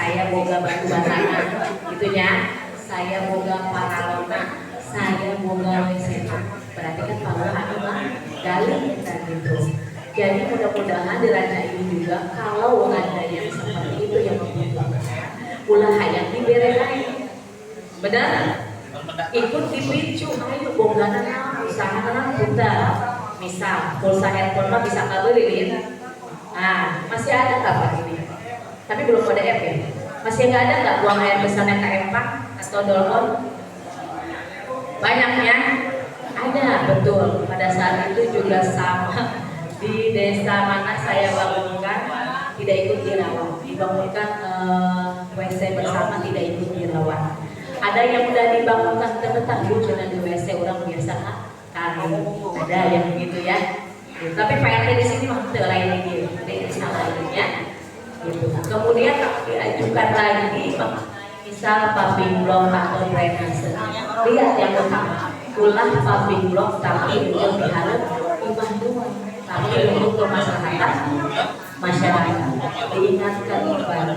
saya boga batu batangan, gitunya. Saya boga paralona, saya boga WC. Berarti kan paluhan mah gali dan gitu. Jadi mudah-mudahan di raja ini juga kalau ada yang seperti itu yang membutuhkan, ulah hayang diberekan. Benar? Ikut dipicu, ayo bongganan usaha kita. Misal pulsa handphone mah bisa kabelin. Nah, masih ada nggak Pak ini? Tapi belum ada app ya. Masih nggak ada nggak buang air besarnya KM atau Dolmon? Banyaknya ada, betul. Pada saat itu juga sama di desa mana saya bangunkan tidak ikut dirawat. Dibangunkan WC bersama tidak ikut dirawat. Ada yang udah dibangunkan terletak di WC orang biasa kan? Ada yang begitu ya. Tapi PRT di sini mah lain gitu, jadi salah ya. Gitu. Kemudian diajukan lagi, misal paving block atau drainase. Lihat yang utama, ulah paving block tapi yang diharap dibantu, tapi untuk kemaslahatan masyarakat. Diingatkan kembali,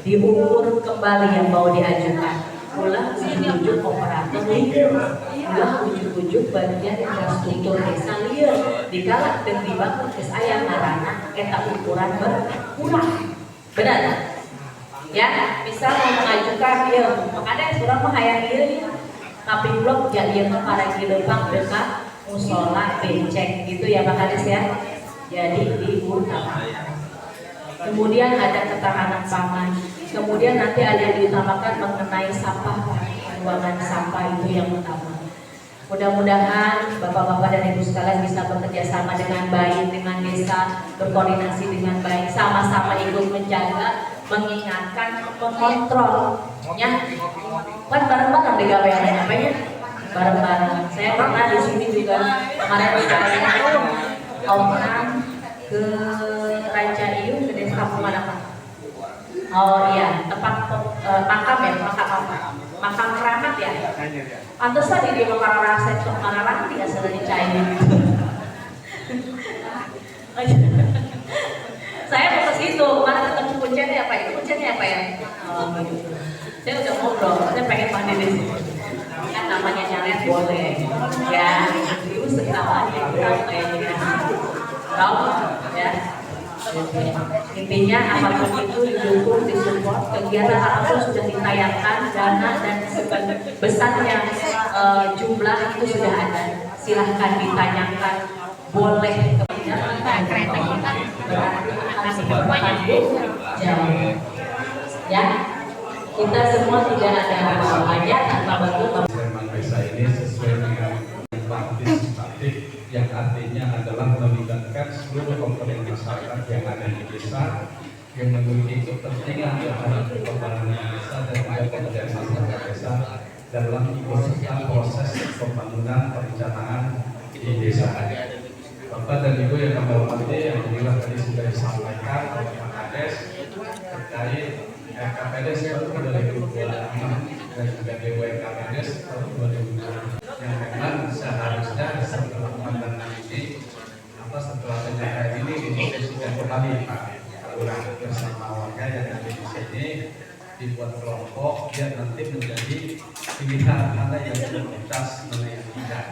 diukur kembali yang mau diajukan. Ulah ujuk operator liar, ulah ujuk bagian infrastruktur desa liar, dikala dan dibangun kes ayam narana eta ukuran berkurang. Benar? Ya, misal mau mengajukan ya, makanya surah mah hayang ieu tapi blok ya ieu mah para Leumpang dekat musola benceng gitu ya Pak Kades ya. Jadi diutamakan. Kemudian ada ketahanan pangan. Kemudian nanti ada yang diutamakan mengenai sampah, pembuangan sampah itu yang utama. Mudah-mudahan Bapak-Bapak dan Ibu sekalian bisa bekerja sama dengan baik dengan desa, berkoordinasi dengan baik, sama-sama ikut menjaga, mengingatkan, mengontrol. Ya, kan bareng-bareng di gawean apa ya? Bareng-bareng. Saya pernah di sini juga kemarin orang ke Raja Iu ke desa Kampung apa? Oh iya, tempat makam ya, makam apa? Makam keramat ya. Pantesan di Makarara sektor Makarara tidak selalu cair. Saya mau ke situ, kemarin ketemu kuncinya apa? Itu kuncinya apa ya? Oh, gitu. Saya udah ngobrol, saya pengen mandi di sini. Kan namanya nyalet boleh, ya. Itu sekarang kayaknya. Tahu ya. Intinya apapun itu didukung, disupport, kegiatan apapun sudah ditayangkan, dana dan besarnya jumlah itu sudah ada. Silahkan ditanyakan, boleh kemudian kereta kita berarti jauh. Ya, kita semua tidak ada apa-apanya tanpa bantu. Desa ini sesuai dengan partisipatif yang artinya adalah melibatkan seluruh komponen masyarakat yang ada di desa yang memiliki kepentingan terhadap pembangunan desa dan juga kemudian masyarakat desa dalam ikut serta proses pembangunan perencanaan di desa. Bapak dan Ibu yang kami hormati, alhamdulillah tadi sudah disampaikan oleh Pak Kades terkait RKPDes tahun 2026 dan juga DWKPDes tahun 2020 yang memang seharusnya setelah pandangan ini setelah penyelesaian ini didiskusikan kembali Pak Lurah bersama warga yang ada di sini, dibuat kelompok yang nanti menjadi pilihan mana yang prioritas, mana yang tidak.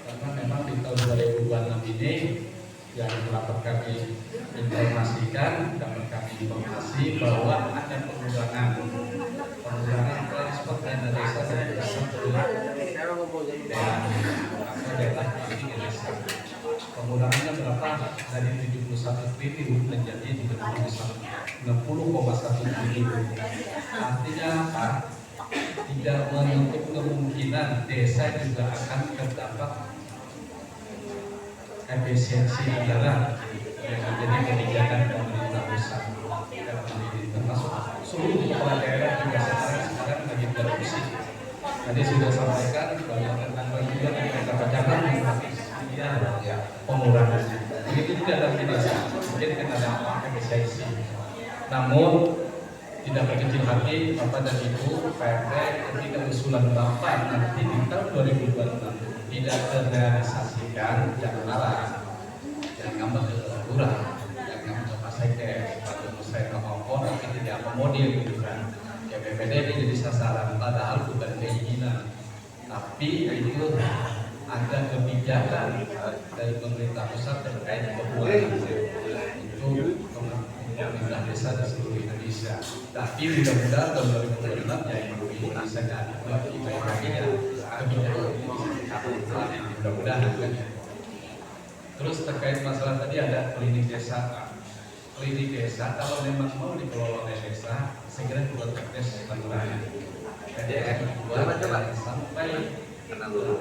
Karena memang di tahun 2026 ini yang dapat kami informasikan, dapat kami informasi bahwa ada pengurangan transport dana desa dari pusat ke daerah di desa. Pengurangannya berapa? Dari 71 triliun menjadi 60,1 triliun. Artinya apa? Tidak menutup kemungkinan desa juga akan terdapat efisiensi anggaran yang menjadi kebijakan pemerintah pusat dalam hal ini, termasuk seluruh kepala daerah juga sekarang lagi berdiskusi. Tadi sudah sampaikan bahwa tentang bagian yang kita bacakan ya pengurangannya. Begitu juga dalam desa, mungkin kita dapat efisiensi. Namun tidak berkecil hati Bapak dan Ibu PRT ketika usulan Bapak nanti di tahun 2026 tidak terrealisasikan, jangan marah, jangan ngambek ke lurah, jangan ngambek ke Pak Sekdes, atau saya ke maupun tapi tidak diakomodir gitu kan. Ya BPD ini jadi sasaran padahal bukan keinginan, tapi itu ada kebijakan dari pemerintah pusat terkait pembuatan itu pemerintah desa di seluruh Indonesia. Tapi mudah-mudahan tahun 2026 ya ini bisa jadi kebijakan mudah-mudahan kan. Terus terkait masalah tadi ada klinik desa. Klinik desa kalau memang mau dikelola oleh desa, segera perlu teknis aturannya. Jadi akan dibuat sampai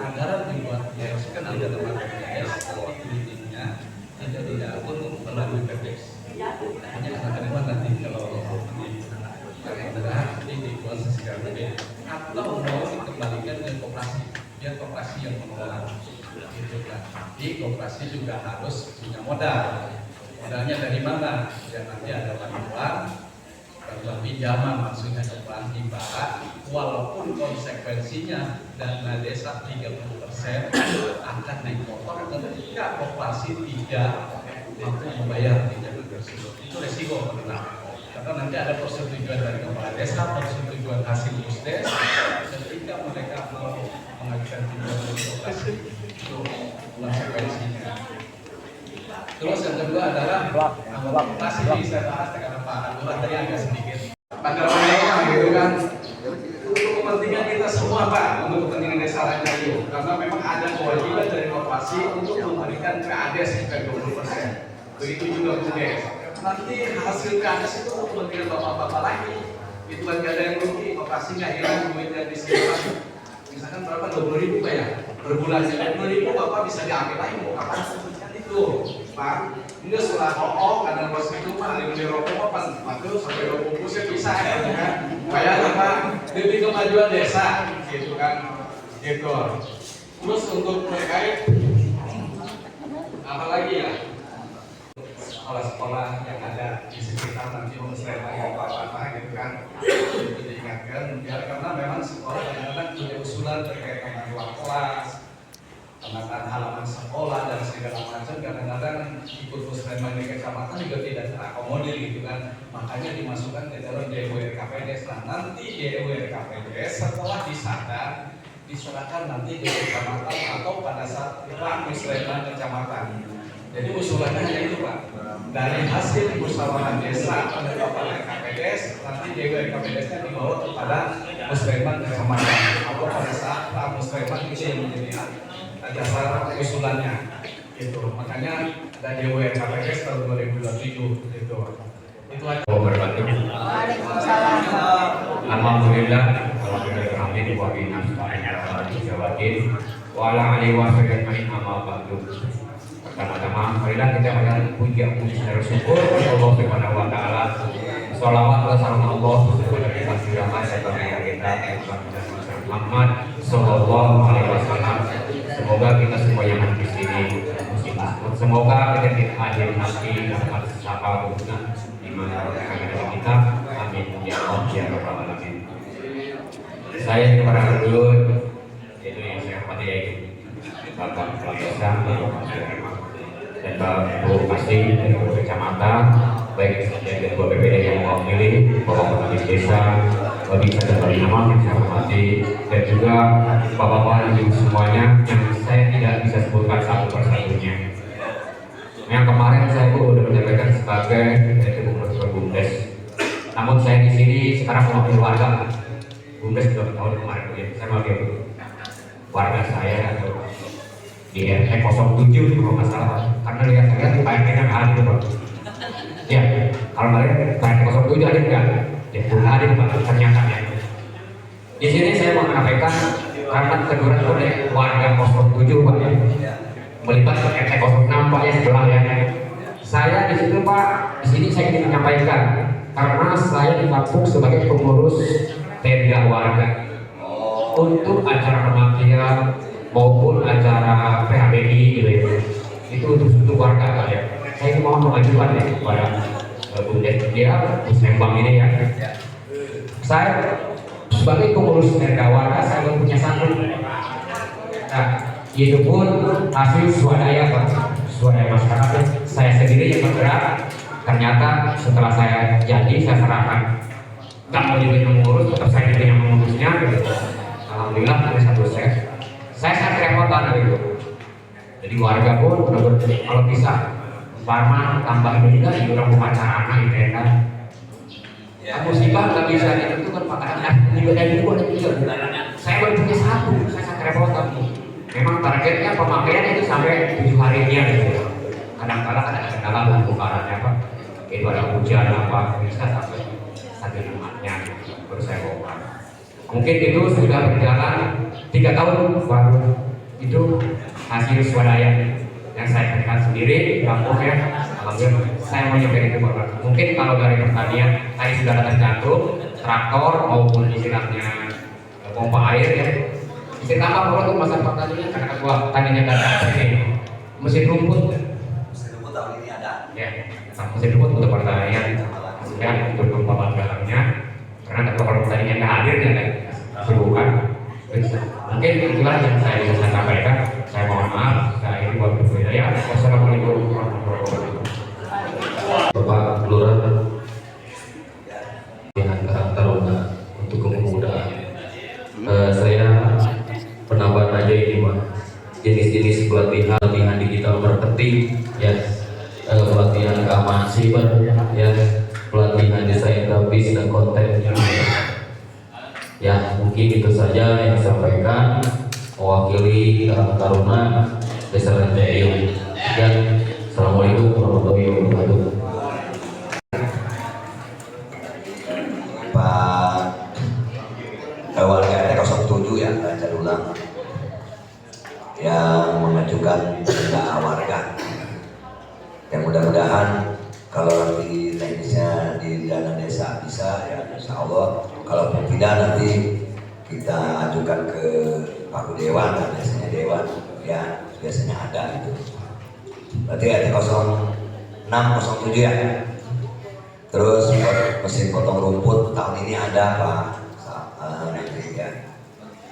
anggaran dibuat dimasukkan di dalam BPJS, tapi kliniknya tidak pun melalui BPJS. Hanya akan dibuat nanti kalau nanti dibuat segera berbeda. Atau mau dikembalikan ke koperasi, biar koperasi yang mengelola. Gitu kan. Tapi koperasi juga harus punya modal. Modalnya dari mana? Ya nanti ada bantuan pinjaman, maksudnya ke bank hibah, walaupun konsekuensinya dana desa 30% akan dipotong ketika koperasi tidak mampu membayar pinjaman tersebut. Itu resiko karena nanti ada persetujuan dari kepala desa, persetujuan hasil musdes ketika mereka mau mengajukan pinjaman di koperasi, itu konsekuensinya. Terus yang kedua adalah masih saya bahas dengan Pak Abdullah tadi agak sedikit. Pada awalnya gitu kan, untuk kepentingan kita semua Pak, untuk kepentingan desa lainnya itu, karena memang ada kewajiban dari koperasi untuk memberikan KADES sampai 20%. Begitu juga BUMDes. Nanti hasil KADES itu untuk kepentingan bapak-bapak lagi. Itu kan gak ada yang rugi, koperasi nggak hilang duitnya di sini. Misalkan berapa 20.000 Pak ya, per bulan 20.000 Bapak bisa diambil lagi mau kapan? Itu Pak, ini setelah kadang bos itu Pak, di rokok Pak, itu sampai 20% bisa ya kan? Kayak apa? Demi kemajuan desa, gitu kan? Gitu. Terus untuk terkait apa lagi ya? Sekolah-sekolah yang ada di sekitar nanti musrema yang apa gitu kan? Itu diingatkan, biar karena memang sekolah kadang-kadang punya usulan terkait dengan ruang kelas, penataan halaman sekolah dan segala macam, kadang-kadang ikut musrema di kecamatan juga tidak terakomodir gitu kan, makanya dimasukkan ke dalam DWRKPDes. Nah nanti DWRKPDes setelah diserahkan nanti ke kecamatan atau pada saat musrema kecamatan. Jadi usulannya hanya itu Pak, dari hasil musyawarah desa penetapan RKPDes, nanti DWRKPDes-nya dibawa kepada musrema kecamatan atau pada saat musrema itu yang menjadi dasar usulannya gitu. Makanya ada DWRKPDes tahun 2027 gitu. Itu aja. Waalaikumsalam. Alhamdulillah, alhamdulillah wa bihi nasta'in wa ala alihi wa sahbihi amma ba'du. Pertama-tama, marilah kita mengucapkan puji dan syukur kepada Allah Subhanahu wa taala. Shalawat wa salam Allah kepada kita Muhammad sallallahu alaihi wasallam. Semoga kita semua yang ada di sini, semoga kita hadir nanti dapat sapa berguna di mana kita. Amin ya Allah ya rabbal alamin. Saya kepada dulu itu yang saya hormati yaitu Bapak Kepala Desa dan Bapak Bupati dari kecamatan, baik dari Ketua BPD yang mewakili Bapak Kepala Desa, Bapak Sadar Nama yang saya hormati, dan juga Bapak-bapak ibu semuanya yang saya tidak bisa sebutkan satu persatunya. Yang kemarin saya sudah menyampaikan sebagai Pengurus BUMDes, namun saya di sini sekarang mewakili warga. BUMDes 2 tahun kemarin, saya mewakili warga saya di RT 07 kalau nggak salah, karena lihat saya di Pak RT kan ada Pak. Ya, kalau kalian Pak RT 07 ada nggak? Ya, belum ada Pak, ternyata ya. Di sini saya mau menyampaikan karena kedudukan oleh warga 07 Pak ya, melibatkan RT 06 Pak ya sebelah ya. Saya di situ Pak, di sini saya ingin menyampaikan karena saya ditampung sebagai pengurus tenda warga untuk acara kematian maupun acara PHBI gitu ya, itu untuk warga Pak ya. Saya mohon mengajukan ya kepada BUMDes dia Musembang ini ya. Saya sebagai pengurus tenda warga saya punya satu. Nah, itu pun hasil swadaya Pak, swadaya masyarakat. Saya sendiri yang bergerak. Ternyata setelah saya jadi saya serahkan nggak mau jadi yang mengurus, tetap saya jadi yang mengurusnya gitu. Alhamdulillah dari satu set saya sangat kerepotan gitu. Jadi warga pun benar-benar kalau bisa Parma tambah juga di orang upacara gitu ya kan. Musibah nggak bisa ditentukan pakaian juga dari itu ada tiga. Saya baru punya satu, saya sangat kerepotan. Memang targetnya pemakaian itu sampai 7 harinya gitu. Kadang-kadang ada kendala dan bukarannya apa? Itu ada hujan apa bisa sampai 1 Jumatnya baru saya bongkar. Mungkin itu sudah berjalan 3 tahun baru itu hasil swadaya yang saya kerjakan sendiri kampung ya. Alhamdulillah saya mau nyobain itu Bapak. Mungkin kalau dari pertanian tadi sudah ada tercantum traktor maupun istilahnya pompa air ya. Istilah apa kalau untuk masa pertanian karena ketua taninya ada ini mesin rumput. Mesin rumput tahun ini ada. Ya, mesin rumput untuk pertanian ya untuk pompa dalamnya karena ketua pertanian nggak hadir ya kan kesibukan. Mungkin itulah yang saya bisa sampaikan. Saya mohon maaf. Saya ini buat berbeda. Wassalamualaikum warahmatullahi wabarakatuh. Bapak Lurah dengan Karang Taruna untuk kemudahan. Saya penambahan aja ini Pak. Jenis-jenis pelatihan digital marketing ya, pelatihan keamanan siber ya, pelatihan desain grafis dan konten. Ya mungkin itu saja yang disampaikan mewakili Karang Taruna Desa Rancaikeueuh. Dan Assalamualaikum warahmatullahi wabarakatuh. Pak warga RT 07 ya, baca ulang yang mengajukan data warga. Yang mudah-mudahan kalau nanti teknisnya di dana desa bisa ya, insya Allah. Kalau tidak nanti kita ajukan ke Pak Dewan, dan biasanya Dewan ya biasanya ada itu. Berarti RT 0607 ya. Terus mesin potong rumput tahun ini ada Pak, nanti ya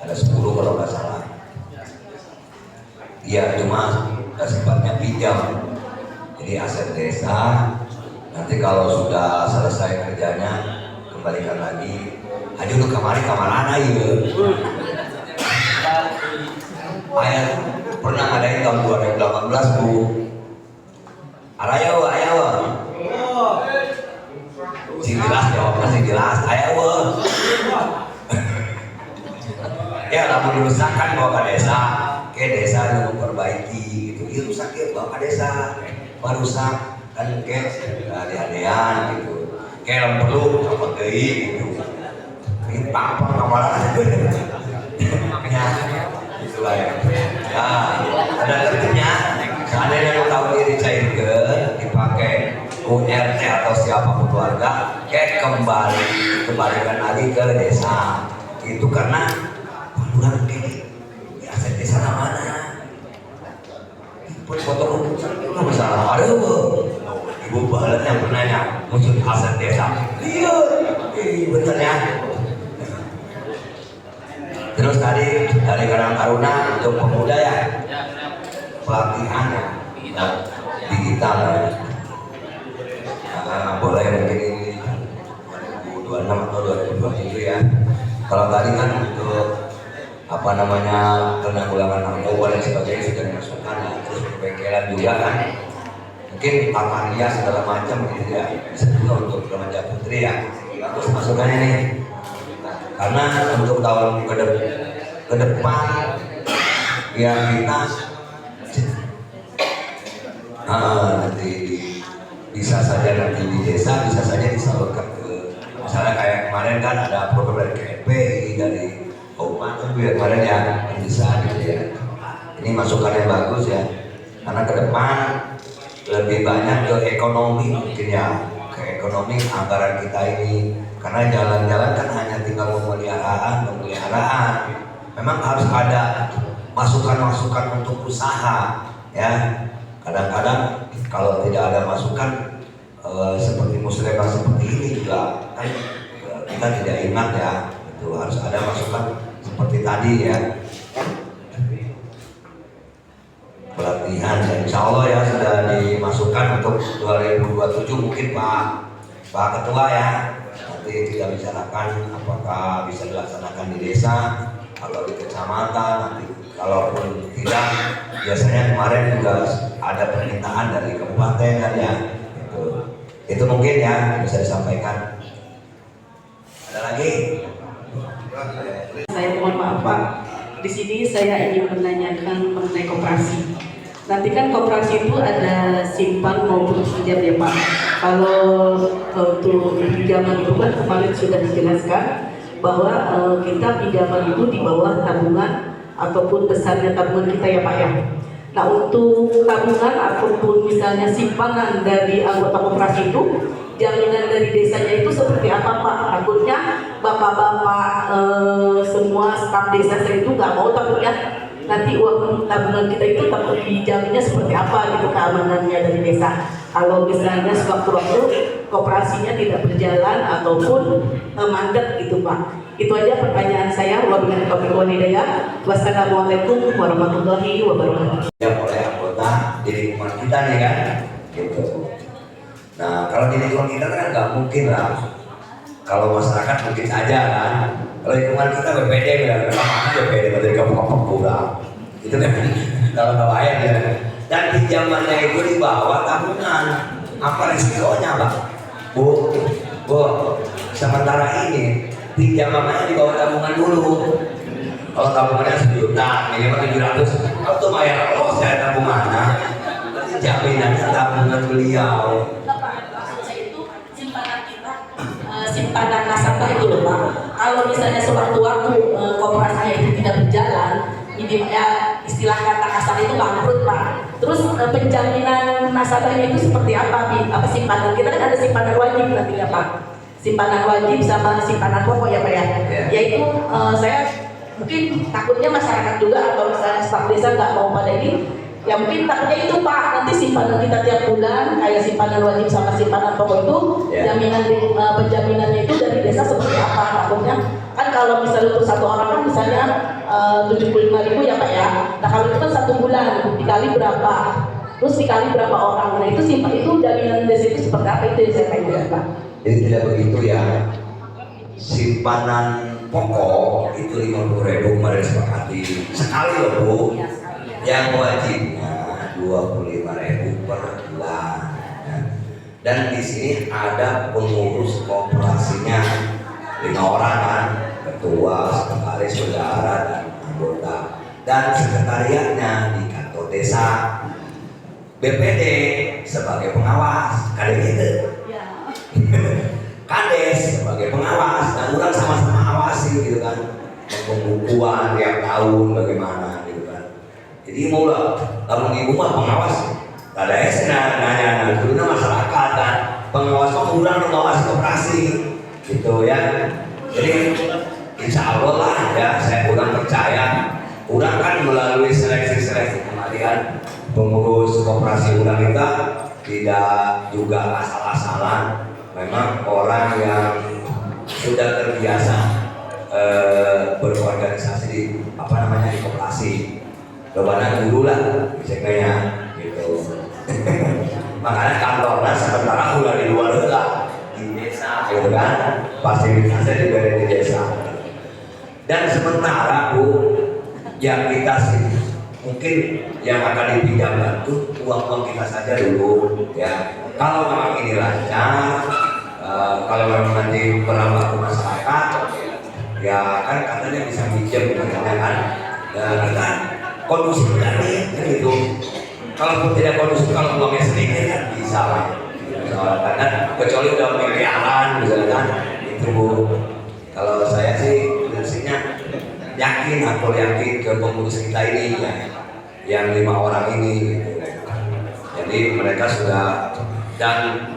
ada 10 kalau nggak salah. Iya cuma sifatnya pinjam, jadi aset desa. Nanti kalau sudah selesai kerjanya kembalikan lagi. Aja untuk kamari kamarana ya. Ayah pernah ngadain tahun 2018 Bu. Ayaw. Si jelas jawabnya si jelas. Ayaw. Ya lamun dirusakkan bawa ke desa, ke desa yang memperbaiki gitu. Iya rusak ya bawa ke desa, rusak kan ke adean gitu. Kayak yang perlu apa gei gitu. Ini tampang kamaran makanya itulah ya. Nah, ada tentunya seandainya yang tahu diri cairkan dipakai URT atau siapapun keluarga, kayak kembalikan lagi ke desa. Itu karena bulan ini di aset desa mana? Pun foto rumput itu masalah. Aduh, ibu balet yang pernah ya muncul aset desa. Lihat, bener ya. Terus tadi dari Karang Taruna untuk pemuda ya, pelatihan digital ya. Boleh mungkin ini 2026 atau 2027 ya. Kalau tadi kan untuk apa namanya penanggulangan narkoba dan sebagainya sudah dimasukkan ya. Terus perbengkelan juga kan, mungkin taman hias segala macam gitu ya, bisa juga untuk remaja putri ya. Terus masukannya nih, karena untuk tahun ke depan ya kita nanti bisa saja nanti di desa, bisa saja disalurkan ke misalnya kayak kemarin kan ada program dari KPI, dari Oman itu ya kemarin ya, bisa gitu ya. Ini masukan yang bagus ya, karena ke depan lebih banyak ke ekonomi mungkin ya, ke ekonomi anggaran kita ini. Karena jalan-jalan kan hanya tinggal pemeliharaan. Memang harus ada masukan-masukan untuk usaha ya. Kadang-kadang kalau tidak ada masukan seperti muslimah seperti ini juga kan kita tidak ingat ya. Itu harus ada masukan seperti tadi ya. Pelatihan ya, insya Allah ya sudah dimasukkan untuk 2027 mungkin Pak Ketua ya. Nanti nanti kita bicarakan apakah bisa dilaksanakan di desa atau di kecamatan. Nanti kalaupun tidak, biasanya kemarin juga ada permintaan dari kabupaten kan ya. Itu mungkin ya bisa disampaikan. Ada lagi? Saya mohon maaf Pak, di sini saya ingin menanyakan mengenai koperasi. Nanti kan koperasi itu ada simpan maupun pinjam ya Pak. Kalau untuk pinjaman itu kan kemarin sudah dijelaskan bahwa kita pinjaman itu di bawah tabungan ataupun besarnya tabungan kita ya Pak ya. Nah untuk tabungan ataupun misalnya simpanan dari anggota koperasi itu, jaminan dari desanya itu seperti apa Pak? Takutnya bapak-bapak semua staf desa saya itu nggak mau, takutnya nanti uang tabungan kita itu takut dijaminnya seperti apa gitu keamanannya dari desa. Kalau misalnya sewaktu-waktu koperasinya tidak berjalan ataupun mandek gitu Pak. Itu aja pertanyaan saya. Wabillahi taufiq wal hidayah. Wassalamualaikum warahmatullahi wabarakatuh. Yang oleh anggota di lingkungan kita nih kan, gitu. Nah kalau di lingkungan kita kan nggak mungkin lah. Kalau masyarakat mungkin saja kan. Kalau lingkungan kita BPD bilang, mana BPD dari kampung-kampung pulang. Itu kan kalau nggak bayar ya. Dan pinjamannya itu di bawah tabungan. Apa risikonya Pak? Bu, sementara ini pinjamannya di bawah tabungan dulu. Kalau tabungannya 1 juta, minimal 700, kalau tuh bayar kalau saya tabungannya, nanti jaminannya tabungan beliau. Maksud saya itu simpanan kita, simpanan nasabah itu loh Pak. Kalau misalnya sewaktu-waktu koperasinya itu tidak berjalan, ini ya istilah kata kasar itu bangkrut Pak. Terus penjaminan nasabahnya itu seperti apa? Apa simpanan kita kan ada simpanan wajib nantinya Pak. Simpanan wajib sama simpanan pokok ya Pak ya. Yaitu saya mungkin takutnya masyarakat juga atau misalnya staf desa nggak mau pada ini, ya mungkin takutnya itu Pak, nanti simpanan kita tiap bulan kayak simpanan wajib sama simpanan pokok itu jaminan penjaminannya itu dari desa seperti apa. Takutnya kan kalau misalnya untuk satu orang kan misalnya 75.000 ya Pak ya. Nah kalau itu kan 1 bulan dikali berapa, terus dikali berapa orang, nah itu jaminan desa itu seperti apa, itu yang saya tanyakan Pak. Jadi tidak begitu ya. Simpanan pokok itu 50.000 kemarin sepakati sekali loh Bu. Yang wajibnya 25.000 per bulan. Dan di sini ada pengurus koperasinya 5 orang kan, ketua, sekretaris, saudara dan anggota. Dan sekretariatnya di kantor desa. BPD sebagai pengawas, kan gitu. Kades sebagai pengawas, dan orang sama-sama awasi gitu kan, pembukuan tiap tahun bagaimana gitu kan. Jadi mau lah, kalau ibu mah pengawas, ada nanya dulunya masyarakat kan, pengawas kok kurang mengawasi koperasi gitu ya. Jadi insya Allah lah ya, saya kurang percaya, kurang kan melalui seleksi kemarin pengurus koperasi orang kita tidak juga asal-asalan. Memang orang yang sudah terbiasa berorganisasi di di koperasi, lebaran dulu lah misalnya gitu. Makanya kantornya sementara udah di luar lah di desa gitu kan, fasilitasnya diberi di desa. Dan sementara Bu, yang kita sih mungkin yang akan dipinjamkan itu uang kita saja dulu ya. Kalau memang ini lancar, kalau memang nanti berambah ke masyarakat, ya kan katanya bisa pinjam katanya kan, kita kondusif kan gitu. Kalaupun tidak kondusif, kalau uangnya sedikit kan bisa lah. Karena kecuali udah miliaran misalkan itu Bu. Kalau saya sih prinsipnya yakin ke pengurus kita ini ya, yang 5 orang ini gitu. Jadi mereka sudah, dan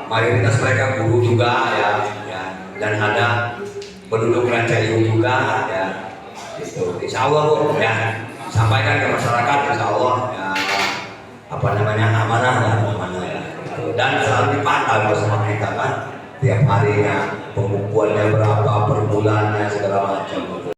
mayoritas mereka guru juga ya, dan ada penduduk Rancayu juga ya, gitu. Insya Allah Bu ya, sampaikan ke masyarakat Insya Allah ya, amanah ya, gitu. Dan selalu dipantau sama kita kan, tiap harinya pembukuannya berapa, per bulannya segala macam.